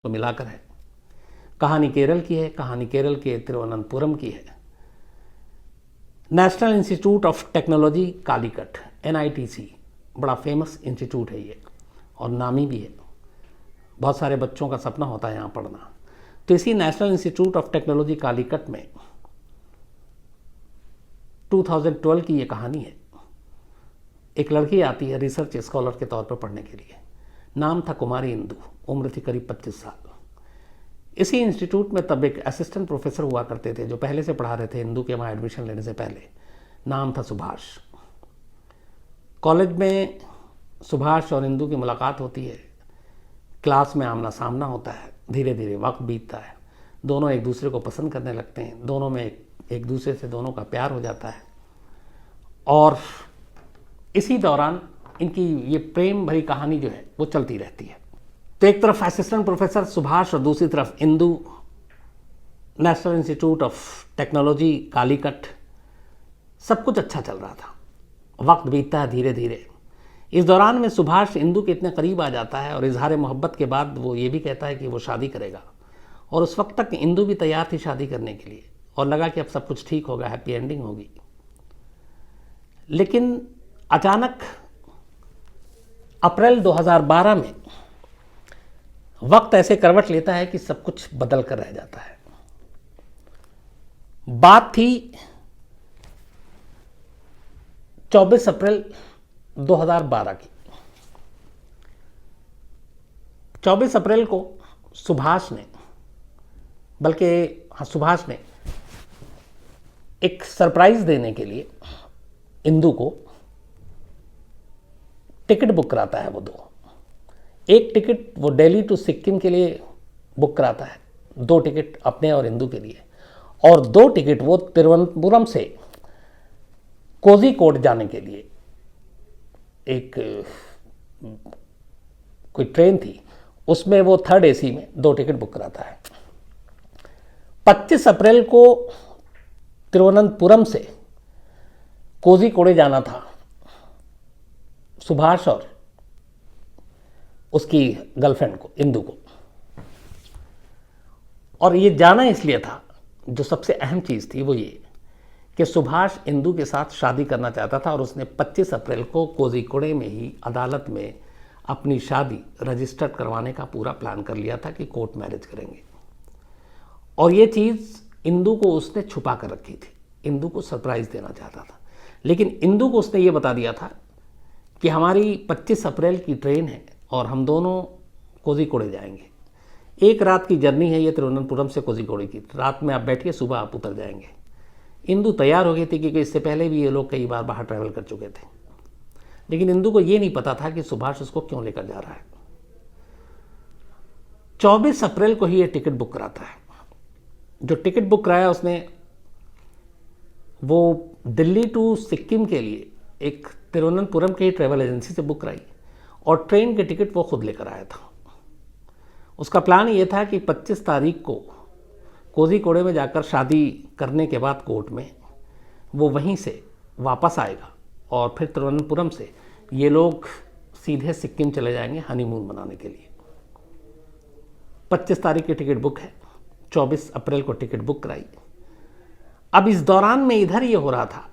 को मिलाकर है। कहानी केरल की है, कहानी केरल के तिरुवनंतपुरम की है। National institute of technology Calicut NITC बड़ा फेमस इंस्टीट्यूट है ये और नामी भी है। बहुत सारे बच्चों का सपना होता है यहाँ पढ़ना। तो इसी national institute of technology Calicut में 2012 की ये कहानी है। एक लड़की आती है रिसर्च स्कॉलर के तौर पर पढ़ने के लिए। नाम था कुमारी इंदु, उम्र थी करीब 25 साल। इसी इंस्टीट्यूट में तब एक असिस्टेंट प्रोफेसर हुआ करते थे जो पहले से पढ़ा रहे थे इंदु के वहाँ एडमिशन लेने से पहले। नाम था सुभाष। कॉलेज में सुभाष और इंदु की मुलाकात होती है। क्लास में आमना सामना होता है। धीरे धीरे वक्त बीतता है। दोनों एक दूसरे को पसंद करने लगते हैं। दोनों में एक दूसरे से दोनों का प्यार हो जाता है। और इसी दौरान इनकी ये प्रेम भरी कहानी जो है वो चलती रहती है। तो एक तरफ असिस्टेंट प्रोफेसर सुभाष और दूसरी तरफ Indu, national institute of technology Calicut. सब कुछ अच्छा चल रहा था। वक्त बीतता है धीरे धीरे। इस दौरान में सुभाष इंदु के इतने करीब आ जाता है और इजहार मोहब्बत के बाद वो ये भी कहता है कि वो शादी करेगा। और उस वक्त तक इंदु भी तैयार थी शादी करने के लिए और लगा कि अब सब कुछ ठीक होगा, हैप्पी एंडिंग होगी। लेकिन अचानक अप्रैल 2012 में वक्त ऐसे करवट लेता है कि सब कुछ बदल कर रह जाता है। बात थी 24 अप्रैल 2012 की। 24 अप्रैल को सुभाष ने एक सरप्राइज देने के लिए इंदु को टिकट बुक कराता है। वो दो, एक टिकट वो दिल्ली टू सिक्किम के लिए बुक कराता है, 2 टिकट अपने और इंदु के लिए, और 2 टिकट वो तिरुवनंतपुरम से कोझिकोड जाने के लिए। एक कोई ट्रेन थी, उसमें वो 3rd AC में 2 टिकट बुक कराता है। 25 अप्रैल को तिरुवनंतपुरम से कोझिकोड जाना था सुभाष और उसकी गर्लफ्रेंड को, इंदु को। और ये जाना इसलिए था, जो सबसे अहम चीज़ थी वो ये कि सुभाष इंदु के साथ शादी करना चाहता था और उसने 25 अप्रैल को कोझिकोड में ही अदालत में अपनी शादी रजिस्टर्ड करवाने का पूरा प्लान कर लिया था कि कोर्ट मैरिज करेंगे। और ये चीज़ इंदु को उसने छुपा कर रखी थी। इंदु को सरप्राइज़ देना चाहता था, लेकिन इंदु को उसने ये बता दिया था कि हमारी 25 अप्रैल की ट्रेन है और हम दोनों कोझिकोड जाएंगे। 1 रात की जर्नी है ये तिरुवनंतपुरम से कोझिकोड की। रात में आप बैठिए, सुबह आप उतर जाएंगे। इंदु तैयार हो गई थी क्योंकि इससे पहले भी ये लोग कई बार बाहर ट्रैवल कर चुके थे। लेकिन इंदु को ये नहीं पता था कि सुभाष उसको क्यों लेकर जा रहा है। 24 अप्रैल को ही ये टिकट बुक कराता है। जो टिकट बुक कराया उसने, वो दिल्ली टू सिक्किम के लिए एक तिरुवनंतपुरम के ही ट्रैवल एजेंसी से बुक कराई और ट्रेन के टिकट वो खुद लेकर आया था। उसका प्लान ये था कि 25 तारीख को कोझिकोड में जाकर शादी करने के बाद कोर्ट में वो वहीं से वापस आएगा और फिर तिरुवनंतपुरम से ये लोग सीधे सिक्किम चले जाएंगे हनीमून मनाने के लिए। 25 तारीख की टिकट बुक है, 24 अप्रैल को टिकट बुक कराई। अब इस दौरान में इधर ये हो रहा था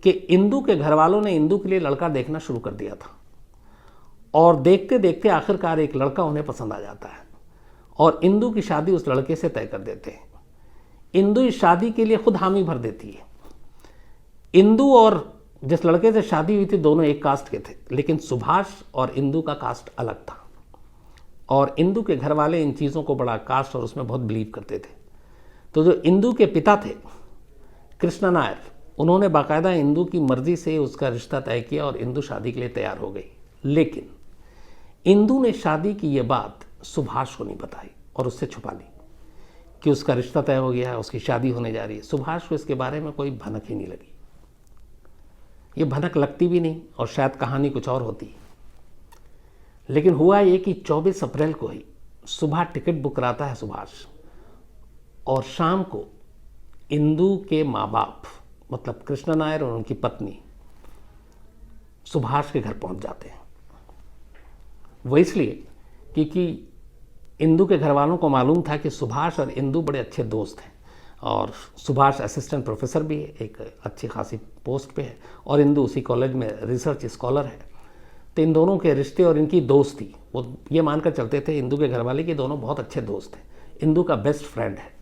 कि इंदु के घर वालों ने इंदु के लिए लड़का देखना शुरू कर दिया था और देखते देखते आखिरकार एक लड़का उन्हें पसंद आ जाता है और इंदु की शादी उस लड़के से तय कर देते हैं। इंदु इस शादी के लिए खुद हामी भर देती है। इंदु और जिस लड़के से शादी हुई थी दोनों एक कास्ट के थे, लेकिन सुभाष और इंदु का कास्ट अलग था और इंदु के घर वाले इन चीज़ों को बड़ा कास्ट और उसमें बहुत बिलीव करते थे। तो जो इंदु के पिता थे कृष्ण नायर, उन्होंने बाकायदा इंदु की मर्जी से उसका रिश्ता तय किया और इंदु शादी के लिए तैयार हो गई। लेकिन इंदु ने शादी की ये बात सुभाष को नहीं बताई और उससे छुपा ली कि उसका रिश्ता तय हो गया है, उसकी शादी होने जा रही है। सुभाष को इसके बारे में कोई भनक ही नहीं लगी। ये भनक लगती भी नहीं और शायद कहानी कुछ और होती। लेकिन हुआ ये कि 24 अप्रैल को ही सुबह टिकट बुक कराता है सुभाष और शाम को इंदु के माँ बाप मतलब कृष्ण नायर और उनकी पत्नी सुभाष के घर पहुंच जाते हैं। वो इसलिए क्योंकि इंदु के घर वालों को मालूम था कि सुभाष और इंदु बड़े अच्छे दोस्त हैं, और सुभाष असिस्टेंट प्रोफेसर भी है, एक अच्छी खासी पोस्ट पे है, और इंदु उसी कॉलेज में रिसर्च स्कॉलर है। तो इन दोनों के रिश्ते और इनकी दोस्ती, वो ये मानकर चलते थे इंदु के घर वाले कि दोनों बहुत अच्छे दोस्त हैं, इंदु का बेस्ट फ्रेंड है।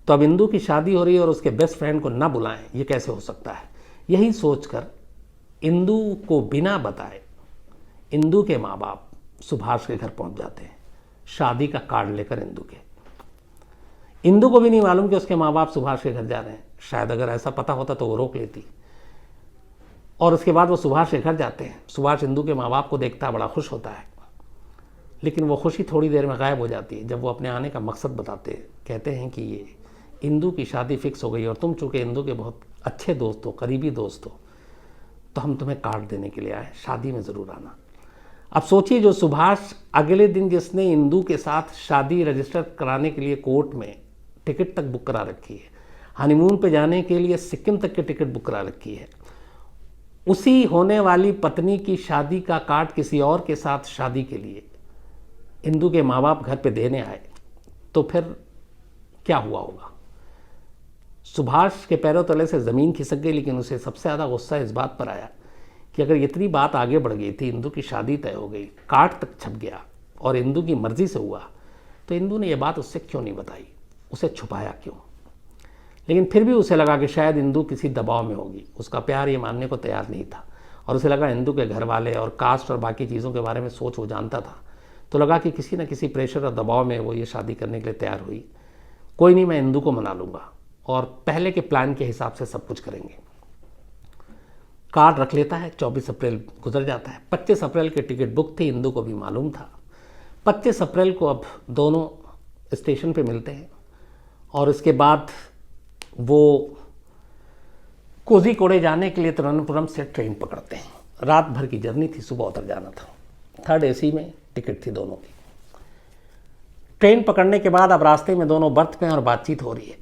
तो अब इंदु की शादी हो रही है और उसके बेस्ट फ्रेंड को ना बुलाएं, ये कैसे हो सकता है। यही सोचकर इंदु को बिना बताए इंदु के माँ बाप सुभाष के घर पहुंच जाते हैं, शादी का कार्ड लेकर इंदु के। इंदु को भी नहीं मालूम कि उसके माँ बाप सुभाष के घर जा रहे हैं। शायद अगर ऐसा पता होता तो वो रोक लेती। और उसके बाद वो सुभाष के घर जाते हैं। सुभाष इंदु के माँ बाप को देखता है, बड़ा खुश होता है, लेकिन वो खुशी थोड़ी देर में गायब हो जाती है जब वो अपने आने का मकसद बताते हैं। कहते हैं कि ये इंदु की शादी फिक्स हो गई और तुम चूँकि इंदु के बहुत अच्छे दोस्त हो, करीबी दोस्त हो, तो हम तुम्हें कार्ड देने के लिए आए, शादी में ज़रूर आना। अब सोचिए, जो सुभाष अगले दिन जिसने इंदु के साथ शादी रजिस्टर कराने के लिए कोर्ट में टिकट तक बुक करा रखी है, हनीमून पे जाने के लिए सिक्किम तक की टिकट बुक करा रखी है, उसी होने वाली पत्नी की शादी का कार्ड किसी और के साथ शादी के लिए इंदु के माँ बाप घर पे देने आए, तो फिर क्या हुआ होगा। सुभाष के पैरों तले से ज़मीन खिसक गई, लेकिन उसे सबसे ज़्यादा गुस्सा इस बात पर आया कि अगर इतनी बात आगे बढ़ गई थी, इंदु की शादी तय हो गई, कार्ड तक छप गया और इंदु की मर्ज़ी से हुआ, तो इंदु ने यह बात उससे क्यों नहीं बताई, उसे छुपाया क्यों। लेकिन फिर भी उसे लगा कि शायद इंदु किसी दबाव में होगी। उसका प्यार ये मानने को तैयार नहीं था, और उसे लगा इंदु के घर वाले और कास्ट और बाकी चीज़ों के बारे में सोच वो जानता था, तो लगा कि किसी न किसी प्रेशर और दबाव में वो ये शादी करने के लिए तैयार हुई। कोई नहीं, मैं इंदु को मना लूँगा और पहले के प्लान के हिसाब से सब कुछ करेंगे। कार्ड रख लेता है। 24 अप्रैल गुजर जाता है। 25 अप्रैल की टिकट बुक थी, इंदु को भी मालूम था। 25 अप्रैल को अब दोनों स्टेशन पे मिलते हैं और इसके बाद वो कोझीकोडे जाने के लिए तिरुवनंतपुरम से ट्रेन पकड़ते हैं। रात भर की जर्नी थी, सुबह उतर जाना था। 3rd AC में टिकट थी दोनों की। ट्रेन पकड़ने के बाद अब रास्ते में दोनों बर्थ में और बातचीत हो रही है।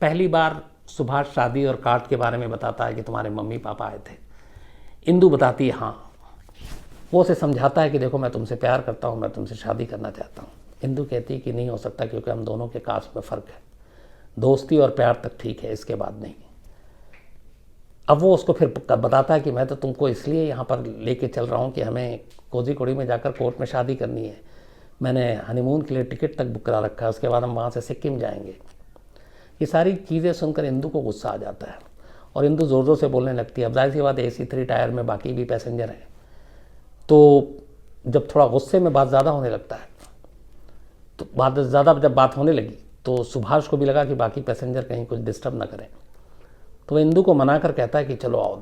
पहली बार सुभाष शादी और कार्ड के बारे में बताता है कि तुम्हारे मम्मी पापा आए थे। इंदु बताती है हाँ। वो उसे समझाता है कि देखो, मैं तुमसे प्यार करता हूँ, मैं तुमसे शादी करना चाहता हूँ। इंदु कहती है कि नहीं हो सकता, क्योंकि हम दोनों के कास्ट में फ़र्क है। दोस्ती और प्यार तक ठीक है, इसके बाद नहीं। अब वो उसको फिर बताता है कि मैं तो तुमको इसलिए यहाँ पर लेके चल रहा हूँ कि हमें कोझीकोडी में जाकर कोर्ट में शादी करनी है। मैंने हनीमून के लिए टिकट तक बुक करा रखा है, उसके बाद हम वहाँ से सिक्किम जाएंगे। ये सारी चीज़ें सुनकर इंदु को गुस्सा आ जाता है और इंदु ज़ोर ज़ोर से बोलने लगती है। अब जाहिर सी बात, AC 3 टायर में बाकी भी पैसेंजर हैं, तो जब थोड़ा गुस्से में बात ज़्यादा होने लगता है, तो बात ज़्यादा जब बात होने लगी तो सुभाष को भी लगा कि बाकी पैसेंजर कहीं कुछ डिस्टर्ब ना करें, तो वह इंदु को मना कर कहता है कि चलो आओ,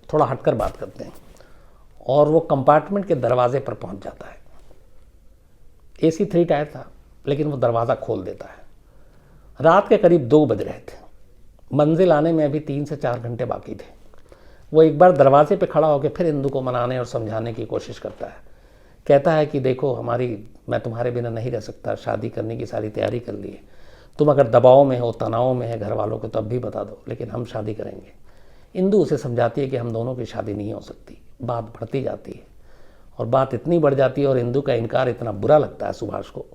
थोड़ा हटकर बात करते हैं। और वो कंपार्टमेंट के दरवाजे पर पहुंच जाता है। AC 3 टायर था, लेकिन वो दरवाज़ा खोल देता है। रात के करीब 2 बज रहे थे। मंजिल आने में अभी 3 से 4 घंटे बाकी थे। वो एक बार दरवाजे पे खड़ा होकर फिर इंदु को मनाने और समझाने की कोशिश करता है। कहता है कि देखो, मैं तुम्हारे बिना नहीं रह सकता, शादी करने की सारी तैयारी कर ली है। तुम अगर दबाव में हो, तनाव में है घर वालों के, तो अब भी बता दो, लेकिन हम शादी करेंगे। इंदु उसे समझाती है कि हम दोनों की शादी नहीं हो सकती। बात बढ़ती जाती है और बात इतनी बढ़ जाती है और इंदु का इनकार इतना बुरा लगता है सुभाष को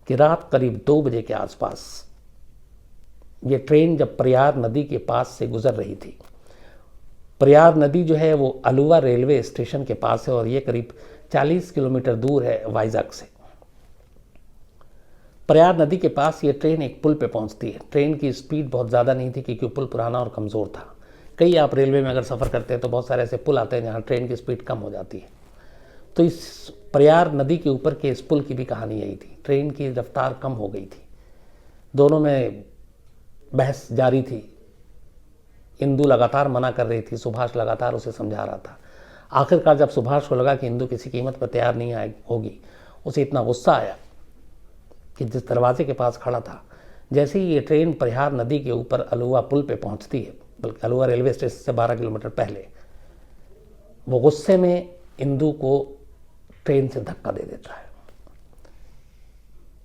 कि रात करीब 2 बजे के आसपास ये ट्रेन जब प्रयार नदी के पास से गुजर रही थी। प्रयार नदी जो है वो अलुवा रेलवे स्टेशन के पास है और ये करीब 40 किलोमीटर दूर है वाइजाग से। प्रयार नदी के पास ये ट्रेन एक पुल पे पहुंचती है। ट्रेन की स्पीड बहुत ज़्यादा नहीं थी क्योंकि पुल पुराना और कमज़ोर था। कई आप रेलवे में अगर सफ़र करते हैं तो बहुत सारे ऐसे पुल आते हैं जहाँ ट्रेन की स्पीड कम हो जाती है। तो इस प्रयार नदी के ऊपर के इस पुल की भी कहानी यही थी। ट्रेन की रफ्तार कम हो गई थी। दोनों में बहस जारी थी। इंदु लगातार मना कर रही थी, सुभाष लगातार उसे समझा रहा था। आखिरकार जब सुभाष को लगा कि इंदु किसी कीमत पर तैयार नहीं होगी, उसे इतना गुस्सा आया कि जिस दरवाजे के पास खड़ा था, जैसे ही ये ट्रेन प्रयार नदी के ऊपर अलुवा पुल पे पहुंचती है, बल्कि अलुवा रेलवे स्टेशन से 12 किलोमीटर पहले, वो गुस्से में इंदु को ट्रेन से धक्का दे देता है।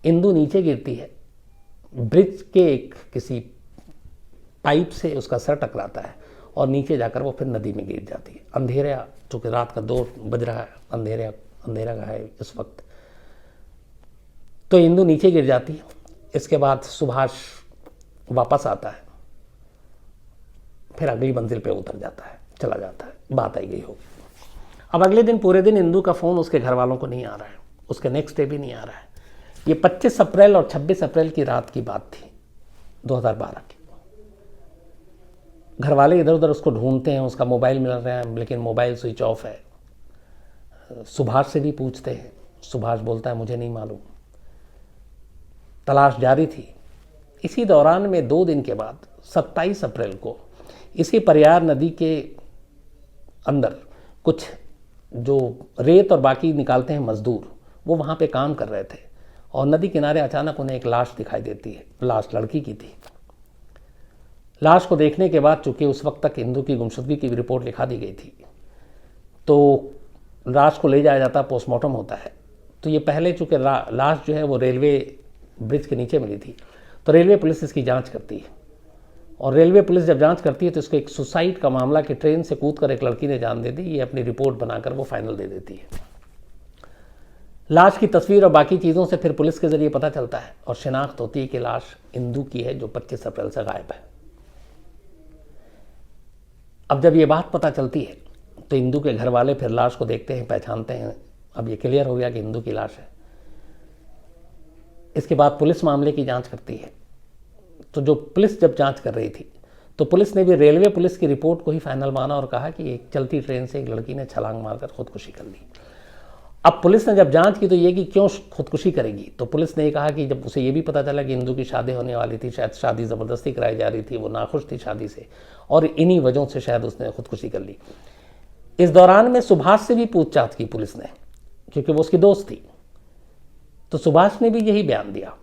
इंदु नीचे गिरती है। ब्रिज के किसी पाइप से उसका सर टकराता है और नीचे जाकर वो फिर नदी में गिर जाती है। अंधेरा, चूँकि रात का 2 बज रहा है, अंधेरा का है इस वक्त। तो इंदु नीचे गिर जाती है। इसके बाद सुभाष वापस आता है, फिर अगली मंजिल पे उतर जाता है, चला जाता है, बात आई गई होगी। अब अगले दिन पूरे दिन इंदु का फ़ोन उसके घर वालों को नहीं आ रहा है, उसके नेक्स्ट डे भी नहीं आ रहा है। ये 25 अप्रैल और 26 अप्रैल की रात की बात थी 2012 की। घर वाले इधर उधर उसको ढूंढते हैं, उसका मोबाइल मिल रहा है लेकिन मोबाइल स्विच ऑफ है। सुभाष से भी पूछते हैं, सुभाष बोलता है मुझे नहीं मालूम। तलाश जारी थी। इसी दौरान में 2 दिन के बाद 27 अप्रैल को इसी परियार नदी के अंदर कुछ जो रेत और बाकी निकालते हैं मजदूर, वो वहाँ पे काम कर रहे थे और नदी किनारे अचानक उन्हें एक लाश दिखाई देती है। लाश लड़की की थी। लाश को देखने के बाद चूंकि उस वक्त तक इंदु की गुमशुदगी की रिपोर्ट लिखा दी गई थी, तो लाश को ले जाया जाता, पोस्टमार्टम होता है। तो ये पहले चूंकि लाश जो है वो रेलवे ब्रिज के नीचे मिली थी, तो रेलवे पुलिस इसकी जांच करती है और रेलवे पुलिस जब जांच करती है तो इसको एक सुसाइड का मामला कि ट्रेन से कूदकर एक लड़की ने जान दे दी, ये अपनी रिपोर्ट बनाकर वो फाइनल दे देती है। लाश की तस्वीर और बाकी चीज़ों से फिर पुलिस के जरिए पता चलता है और शिनाख्त होती है कि लाश इंदु की है जो 25 अप्रैल से गायब है। अब जब ये बात पता चलती है तो इंदु के घर वाले फिर लाश को देखते हैं, पहचानते हैं। अब ये क्लियर हो गया कि इंदु की लाश है। इसके बाद पुलिस मामले की जांच करती है। तो जो पुलिस जब जांच कर रही थी तो पुलिस ने भी रेलवे पुलिस की रिपोर्ट को ही फाइनल माना और कहा कि एक चलती ट्रेन से एक लड़की ने छलांग मारकर खुदकुशी कर ली। अब पुलिस ने जब जांच की तो ये कि क्यों खुदकुशी करेगी, तो पुलिस ने ये कहा कि जब उसे ये भी पता चला कि इंदु की शादी होने वाली थी, शायद शादी ज़बरदस्ती कराई जा रही थी, वो नाखुश थी शादी से और इन्हीं वजहों से शायद उसने खुदकुशी कर ली। इस दौरान में सुभाष से भी पूछताछ की पुलिस ने, क्योंकि वो उसकी दोस्त थी। तो सुभाष ने भी यही बयान दिया,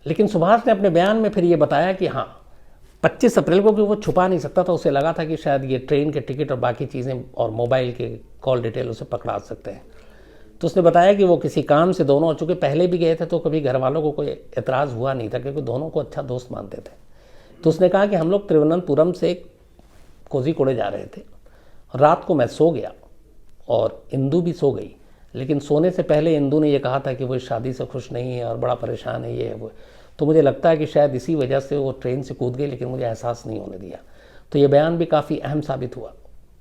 लेकिन सुभाष ने अपने बयान में फिर ये बताया कि हाँ 25 अप्रैल को, कि वो छुपा नहीं सकता था, उसे लगा था कि शायद ये ट्रेन के टिकट और बाकी चीज़ें और मोबाइल के कॉल डिटेल उसे पकड़ा सकते हैं। तो उसने बताया कि वो किसी काम से दोनों, चूँकि पहले भी गए थे तो कभी घर वालों को कोई एतराज़ हुआ नहीं था क्योंकि दोनों को अच्छा दोस्त मानते थे। तो उसने कहा कि हम लोग तिरुवनंतपुरम से कोझिकोडे जा रहे थे, रात को मैं सो गया और इंदु भी सो गई, लेकिन सोने से पहले इंदु ने यह कहा था कि वो इस शादी से खुश नहीं है और बड़ा परेशान है, ये है वो। तो मुझे लगता है कि शायद इसी वजह से वो ट्रेन से कूद गई, लेकिन मुझे एहसास नहीं होने दिया। तो ये बयान भी काफ़ी अहम साबित हुआ।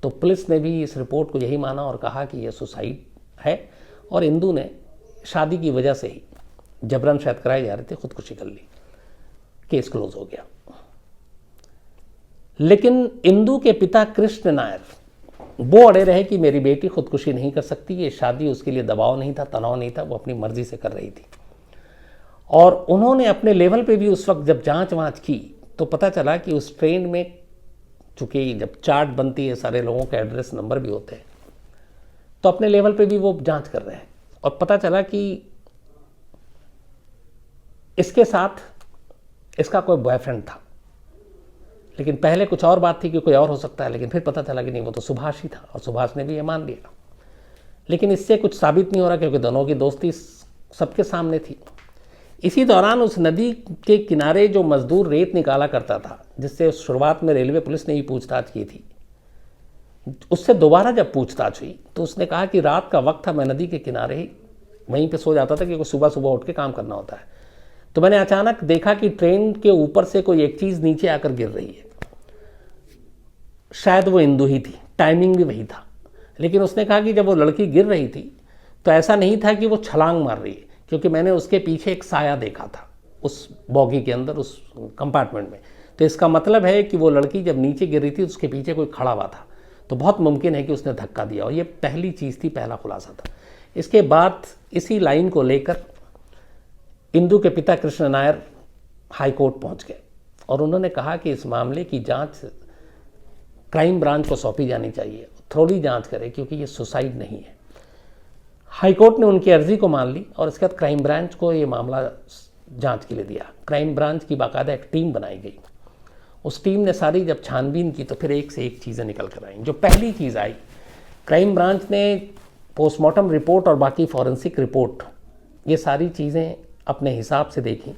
तो पुलिस ने भी इस रिपोर्ट को यही माना और कहा कि यह सुसाइड है और इंदु ने शादी की वजह से ही, जबरन शायद कराई जा रही थी, खुदकुशी कर ली। केस क्लोज हो गया। लेकिन इंदु के पिता कृष्ण नायर वो अड़े रहे कि मेरी बेटी खुदकुशी नहीं कर सकती, ये शादी उसके लिए दबाव नहीं था, तनाव नहीं था, वो अपनी मर्जी से कर रही थी। और उन्होंने अपने लेवल पे भी उस वक्त जब जांच वाँच की तो पता चला कि उस ट्रेन में, चूँकि जब चार्ट बनती है सारे लोगों के एड्रेस नंबर भी होते हैं, तो अपने लेवल पे भी वो जांच कर रहे हैं और पता चला कि इसके साथ इसका कोई बॉयफ्रेंड था। लेकिन पहले कुछ और बात थी कि कोई और हो सकता है, लेकिन फिर पता चला कि नहीं, वो तो सुभाष ही था और सुभाष ने भी ये मान लिया। लेकिन इससे कुछ साबित नहीं हो रहा क्योंकि दोनों की दोस्ती सबके सामने थी। इसी दौरान उस नदी के किनारे जो मजदूर रेत निकाला करता था, जिससे शुरुआत में रेलवे पुलिस ने ही पूछताछ की थी, उससे दोबारा जब पूछताछ हुई तो उसने कहा कि रात का वक्त था, मैं नदी के किनारे ही वहीं पे सो जाता था क्योंकि सुबह सुबह उठ के काम करना होता है। तो मैंने अचानक देखा कि ट्रेन के ऊपर से कोई एक चीज़ नीचे आकर गिर रही है। शायद वो इंदु ही थी, टाइमिंग भी वही था। लेकिन उसने कहा कि जब वो लड़की गिर रही थी तो ऐसा नहीं था कि वो छलांग मार रही है, क्योंकि मैंने उसके पीछे एक साया देखा था उस बॉगी के अंदर, उस कंपार्टमेंट में। तो इसका मतलब है कि वो लड़की जब नीचे गिर रही थी उसके पीछे कोई खड़ा हुआ था, तो बहुत मुमकिन है कि उसने धक्का दिया। और ये पहली चीज़ थी, पहला खुलासा था। इसके बाद इसी लाइन को लेकर इंदु के पिता कृष्ण नायर हाई कोर्ट पहुँच गए और उन्होंने कहा कि इस मामले की जाँच क्राइम ब्रांच को सौंपी जानी चाहिए, थोड़ी जांच करे क्योंकि ये सुसाइड नहीं है। हाईकोर्ट ने उनकी अर्जी को मान ली और इसके बाद क्राइम ब्रांच को ये मामला जांच के लिए दिया। क्राइम ब्रांच की बाकायदा एक टीम बनाई गई। उस टीम ने सारी जब छानबीन की तो फिर एक से एक चीज़ें निकल कर आई। जो पहली चीज़ आई, क्राइम ब्रांच ने पोस्टमार्टम रिपोर्ट और बाकी फॉरेंसिक रिपोर्ट, ये सारी चीज़ें अपने हिसाब से देखी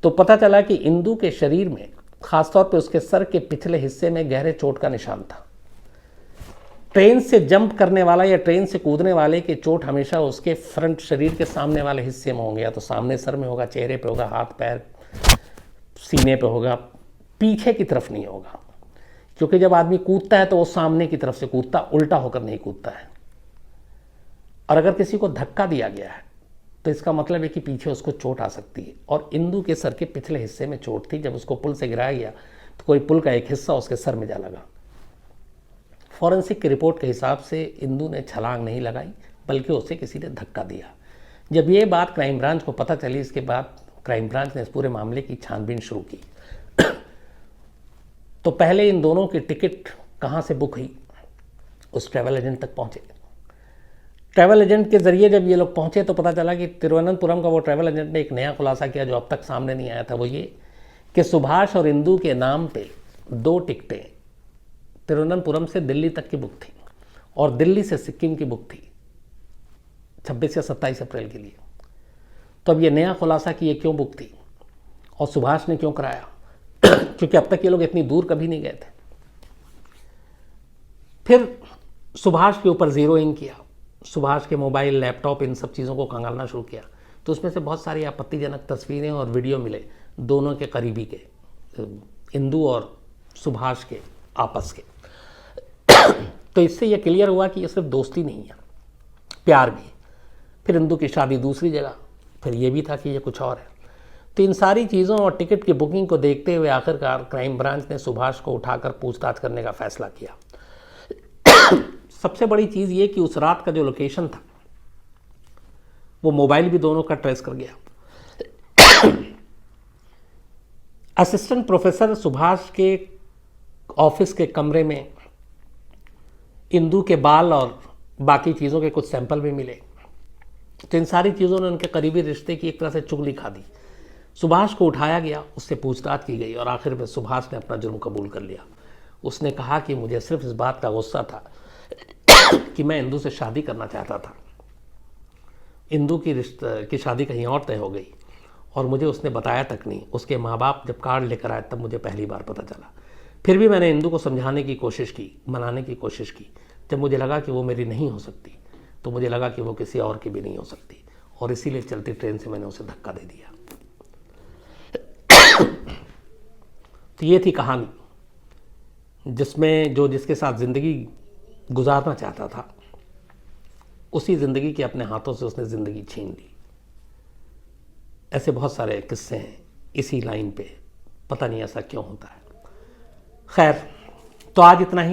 तो पता चला कि इंदु के शरीर में, ख़ासतौर पे उसके सर के पिछले हिस्से में गहरे चोट का निशान था। ट्रेन से जंप करने वाला या ट्रेन से कूदने वाले की चोट हमेशा उसके फ्रंट शरीर के सामने वाले हिस्से में होंगे, या तो सामने सर में होगा, चेहरे पे होगा, हाथ पैर सीने पे होगा, पीछे की तरफ नहीं होगा। क्योंकि जब आदमी कूदता है तो वो सामने की तरफ से कूदता, उल्टा होकर नहीं कूदता है। और अगर किसी को धक्का दिया गया है तो इसका मतलब है कि पीछे उसको चोट आ सकती है। और इंदु के सर के पिछले हिस्से में चोट थी। जब उसको पुल से गिराया गया तो कोई पुल का एक हिस्सा उसके सर में जा लगा। फॉरेंसिक की रिपोर्ट के हिसाब से इंदु ने छलांग नहीं लगाई, बल्कि उसे किसी ने धक्का दिया। जब ये बात क्राइम ब्रांच को पता चली, इसके बाद क्राइम ब्रांच ने इस पूरे मामले की छानबीन शुरू की। तो पहले इन दोनों की टिकट कहाँ से बुक हुई, उस ट्रैवल एजेंट तक पहुँचे। ट्रैवल एजेंट के जरिए जब ये लोग पहुँचे तो पता चला कि तिरुवनंतपुरम का वो ट्रैवल एजेंट ने एक नया खुलासा किया जो अब तक सामने नहीं आया था। वो ये कि सुभाष और इंदु के नाम पे 2 टिकटें तिरुवनंतपुरम से दिल्ली तक की बुक थी और दिल्ली से सिक्किम की बुक थी 26 या 27 अप्रैल के लिए। तो अब ये नया खुलासा कि ये क्यों बुक थी और सुभाष ने क्यों कराया, क्योंकि अब तक ये लोग इतनी दूर कभी नहीं गए थे। फिर सुभाष के ऊपर जीरो इन किया, सुभाष के मोबाइल, लैपटॉप, इन सब चीज़ों को खंगालना शुरू किया। तो उसमें से बहुत सारी आपत्तिजनक तस्वीरें और वीडियो मिले दोनों के करीबी के, इंदु और सुभाष के आपस के। तो इससे यह क्लियर हुआ कि ये सिर्फ दोस्ती नहीं है, प्यार भी। फिर इंदु की शादी दूसरी जगह, फिर ये भी था कि ये कुछ और है। तो इन सारी चीज़ों और टिकट की बुकिंग को देखते हुए आखिरकार क्राइम ब्रांच ने सुभाष को उठाकर पूछताछ करने का फैसला किया। सबसे बड़ी चीज़ ये कि उस रात का जो लोकेशन था वो मोबाइल भी दोनों का ट्रेस कर गया। असिस्टेंट प्रोफेसर सुभाष के ऑफिस के कमरे में इंदु के बाल और बाकी चीज़ों के कुछ सैंपल भी मिले। तो इन सारी चीज़ों ने उनके करीबी रिश्ते की एक तरह से चुगली खा दी। सुभाष को उठाया गया, उससे पूछताछ की गई और आखिर में सुभाष ने अपना जुर्म कबूल कर लिया। उसने कहा कि मुझे सिर्फ इस बात का गुस्सा था कि मैं इंदु से शादी करना चाहता था। इंदु की शादी कहीं और तय हो गई और मुझे उसने बताया तक नहीं। उसके माँ बाप जब कार्ड लेकर आए तब मुझे पहली बार पता चला। फिर भी मैंने इंदु को समझाने की कोशिश की, मनाने की कोशिश की। जब मुझे लगा कि वो मेरी नहीं हो सकती तो मुझे लगा कि वो किसी और की भी नहीं हो सकती, और इसीलिए चलती ट्रेन से मैंने उसे धक्का दे दिया। तो ये थी कहानी जिसमें जिसके साथ ज़िंदगी गुजारना चाहता था, उसी ज़िंदगी के अपने हाथों से उसने ज़िंदगी छीन ली। ऐसे बहुत सारे किस्से हैं इसी लाइन पे, पता नहीं ऐसा क्यों होता है। खैर, तो आज इतना ही।